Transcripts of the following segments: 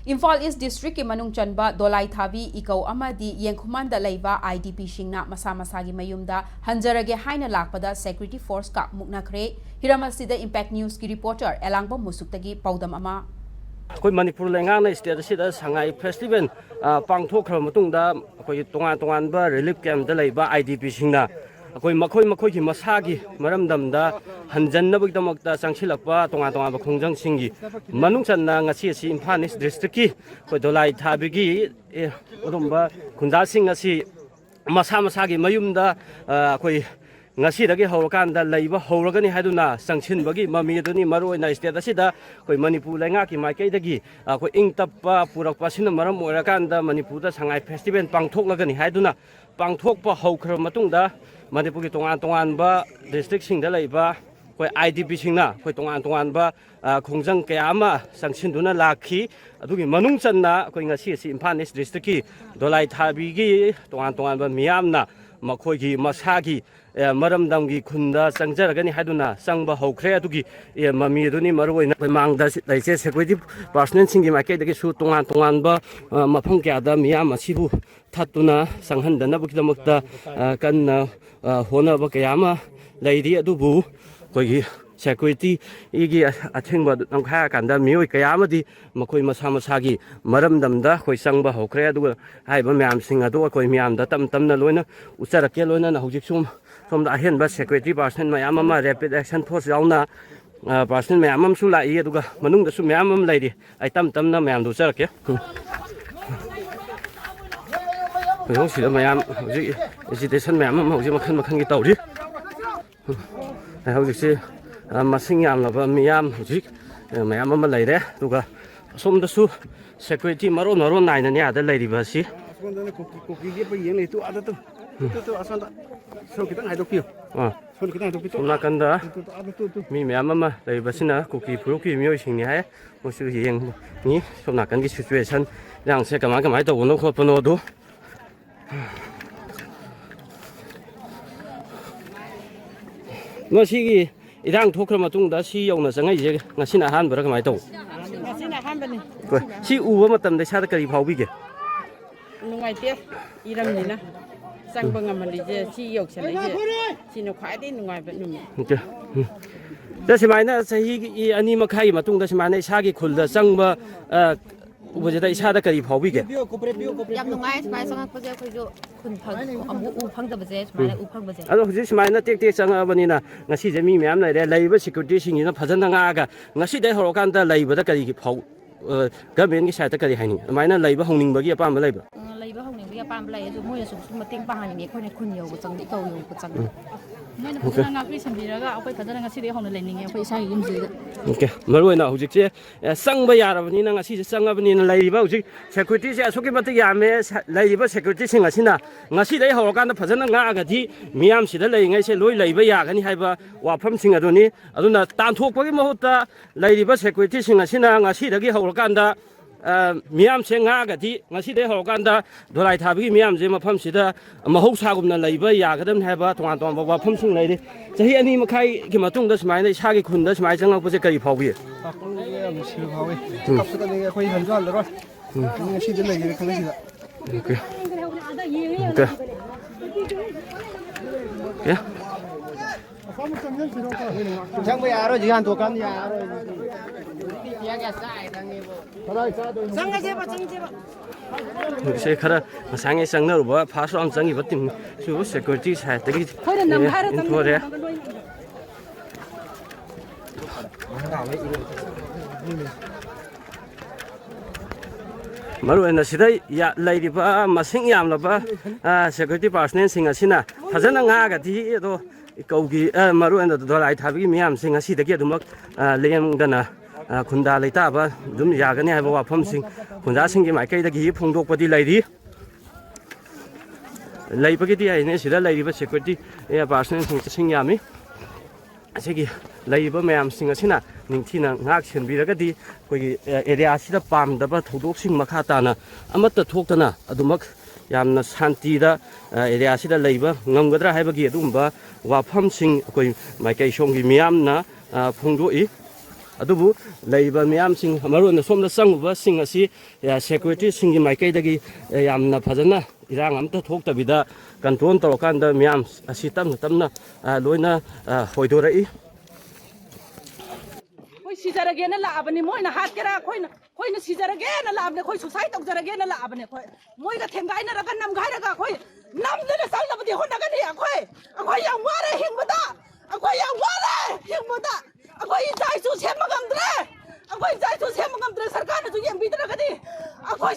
Imphal East District ki manung chanba Dolai Thabi Ikaw amadi Yengkhumanda laiba IDP singna masa masagi mayumda hanjarage haina lakpada Security Force ka muknakhre Hiramasida Impact News ki reporter Elangba Musuktagi paudam ama Koi Manipur lengang na state sida Shanghai Festival pangthokra matungda koi tongan ba relief camp da laiba IDP singna koi makhoi ki masagi maramdamda hanjannabagdamakta changsilakpa tongan ba khongjang singi manung channa ngasi si Imphal East District ki koi Dolai Thabi gi odumba khunja sing asi masagi mayumda koi ngasi dagi hawkanda laiba hawragani haduna sangchinbagi mami aduni maroina state asida koi Manipur lenga ki maikai dagi koi ingtappa purakpa sina maram oirakanda Manipur da Shanghai Festival pangthoklagani haduna pangthokpa hawkhra matungda Manipur ki tongan ba district singda laiba koi IDP singna koi tongan ba khongjang kaya ama sangchinduna lakhi adugi manung channa koi ngasi si Imphal East District ki Dolai Thabi gi tongan ba miyamna makhoi gi masagi maramdamgi khunda changjaragani haduna sangba hawkhre adugi mami aduni maroina mangda laise security personnel singi makai dagi su tongan ba mafang kya da miyam asibu thatuna sanghandana bukidamakta kanna hona ba kayama laidi adubu koi security igi athengba nangkha kanda mioi kayamadi makoi masagi maramdamda koi sangba hawkhre aduga haiba myam singa do koi myamda tamna loina ucharake loina na hojik somda ahenba security personnel mayam ama rapid action force yauna personnel mayam am su lai aduga manungda su mayam am laidi ai tamna mayam do charake koi sida mayam hojik agitation mayam am hojik makhan gi tawri hojik se masing yamlaba miyam hojik mayam ama laire aduga somda su security maron naina ni ada lairiba si Somnakanda mi miyam ama laibasina kuki puruki miyoi singni hai mosu yeng ni somnakan gi situation yang se kamai tawno khopno do ngasi irang thokra matungda si yongna changai je ngasina hanbara kamai taw ngasina hanbani ko si uwa matamda sada kari phawbige nungaite iramnina sangba ngamali je si yoksale je sino khwaide nungai ba numi da simaina sahi ani makhai matungda simaina isagi khulda changba ubajada isada kari phawbige yam nungai smai sanga paje khoju khun phang amu u phang da baje smai u phang baje ado hujik simaina tek changa banina ngasi je mi myam lai laiba security singina phajana nga ga ngasi dai horokanda laiba da kari phau government ki side kari haini maina laiba hongning bagi apam laiba laiba hongning bagi apam lai adu moi su mating pahani ni khone khun yo chang di kaw yo chang moina phajana ngakri sambiraga akoi phajana ngasi de hongna leninge akoi isagi yumjida okay maroina hujik je sangba yarabani na ngasi je sangabani na laiba hujik security je asoki mati yame laiba security sing asina ngasi dai horokanda phajana nga ga di miyam sida laingai se loi laiba yagani haiba wafam sing aduni aduna tanthokpagi mahutta laiba security sing asina ngasi dagi horokanda miyam se nga ga di ngasi dai horokanda Dolai Thabi miyam je mafam sida mahousagumna laiba yagadam haiba tongan wafam sing lairi chahi ani makhai ki matungda smaina isagi khunda smai changak pose kari phawbi Chẳng bây giờ jihan to kan ya se khara sangai sangna ruba phaso am changi batim su security side tagi intore maru ena sidai ya lairiba masing yamlaba security personnel sing asina phajana nga ga di do kaugi maru ena Dolai Thabi miyam sing asi dagi adumak lengdana khunda leita ba dum yagani haiba wafam sing khunda singi maikai dagi phongdokpadi lairi laibagi di aine sida lairiba security personnel sing yami asigi laiba mayam sing asina ningthina ngak senbiragadi koi area sida pamdaba thodok sing makha tana amata thoktana adumak yamna shanti da area sida laiba ngamgadra haibagi adumba wafam sing koi maikai songi miyamna phongdoi ꯑꯗꯨꯕꯨ ꯂꯩꯕ ꯃꯤꯌꯥꯝꯁꯤꯡ ꯑꯃꯔꯣꯝꯗ ꯁꯣꯝꯗ ꯆꯪꯉꯨꯕꯁꯤꯡ ꯑꯁꯤ ꯁꯦꯀ꯭ꯌꯨꯔꯤꯇꯤꯁꯤꯡꯒꯤ ꯃꯥꯏꯀꯩꯗꯒꯤ ꯌꯥꯝꯅ ꯐꯖꯅ ꯏꯔꯥꯡ ꯑꯝꯇ ꯊꯣꯛꯇꯕꯤꯗ ꯀꯟꯇ꯭ꯔꯣꯜ ꯇꯧꯔꯀꯥꯟꯗ ꯃꯤꯌꯥꯝ ꯑꯁꯤ ꯇꯞꯅ ꯇꯞꯅ ꯂꯣꯏꯅ ꯍꯣꯏꯗꯣꯔꯛꯏ ꯑꯩꯈꯣꯏ ꯁꯤꯖꯔꯒꯦꯅ ꯂꯥꯛꯑꯕꯅꯤ ꯃꯣꯏꯅ ꯍꯥꯠꯀꯦꯔꯥ ꯑꯩꯈꯣꯏꯅ ꯁꯤꯖꯔꯒꯦꯅ ꯂꯥꯛꯑꯕꯅꯤ ꯑꯩꯈꯣꯏ ꯁꯨꯁꯥꯏꯠ ꯇꯧꯖꯔꯒꯦꯅ ꯂꯥꯛꯑꯕꯅꯤ ꯑꯩꯈꯣꯏ ꯃꯣꯏꯒ ꯊꯦꯡꯒꯥꯏꯅꯔꯒ ꯅꯝꯒꯥꯏꯔꯒ ꯑꯩꯈꯣꯏ ꯅꯝꯗꯅ ꯆꯪꯅꯕꯗꯤ ꯍꯣꯠꯅꯒꯅꯤ ꯑꯩꯈꯣꯏ ꯌꯥꯝ ꯋꯥꯔꯦ ꯍꯤꯡꯕꯗ ꯑꯩꯈꯣꯏ ꯌꯥꯝ ꯋꯥꯔꯦ ꯍꯤꯡꯕꯗ ꯑꯩꯈꯣꯏ ꯏꯆꯥ ꯏꯁꯨ ꯁꯦꯝꯕ ꯉꯝꯗ꯭ꯔꯦ ꯑꯩꯈꯣꯏ ꯏꯆꯥ ꯏꯁꯨ ꯁꯦꯝꯕ ꯉꯝꯗ꯭ꯔꯦ ꯁꯔꯀꯥꯔꯅꯁꯨ ꯌꯦꯡꯕꯤꯗ꯭ꯔꯒꯗꯤ ꯑꯩꯈꯣꯏ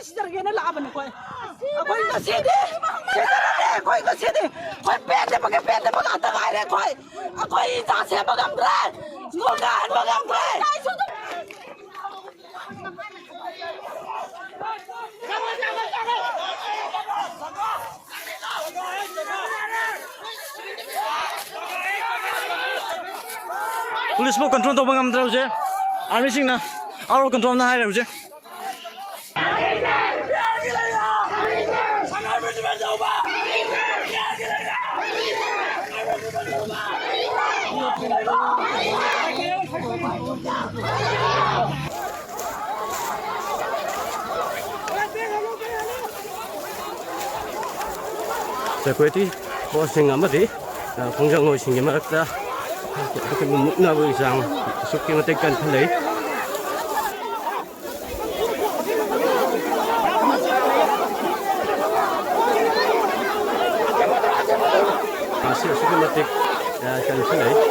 ꯁꯤꯖꯔꯒꯦꯅ ꯂꯥꯛꯑꯕꯅꯤ ꯑꯩꯈꯣꯏ ꯉꯁꯤꯗꯤ ꯁꯤꯖꯔꯒꯦ ꯑꯩꯈꯣꯏ ꯉꯁꯤꯗꯤ ꯑꯩꯈꯣꯏ ꯄꯦꯟꯗꯕ ꯉꯥꯛꯇ ꯉꯥꯏꯔꯦ ꯑꯩꯈꯣꯏ ꯏꯆꯥ ꯁꯦꯝꯕ ꯉꯝꯗ꯭ꯔꯦ ꯁ꯭ꯀꯨꯜ ꯀꯥꯍꯟꯕ ꯉꯝꯗ꯭ꯔꯦ पुलिस को कंट्रोल तब नमद्रे आर्मी सिंह आउट कंट्रोल है security forcing amadi khongjang noi sing marakta mukna bu jang sukki mate kan thalei sukki mate kan thalei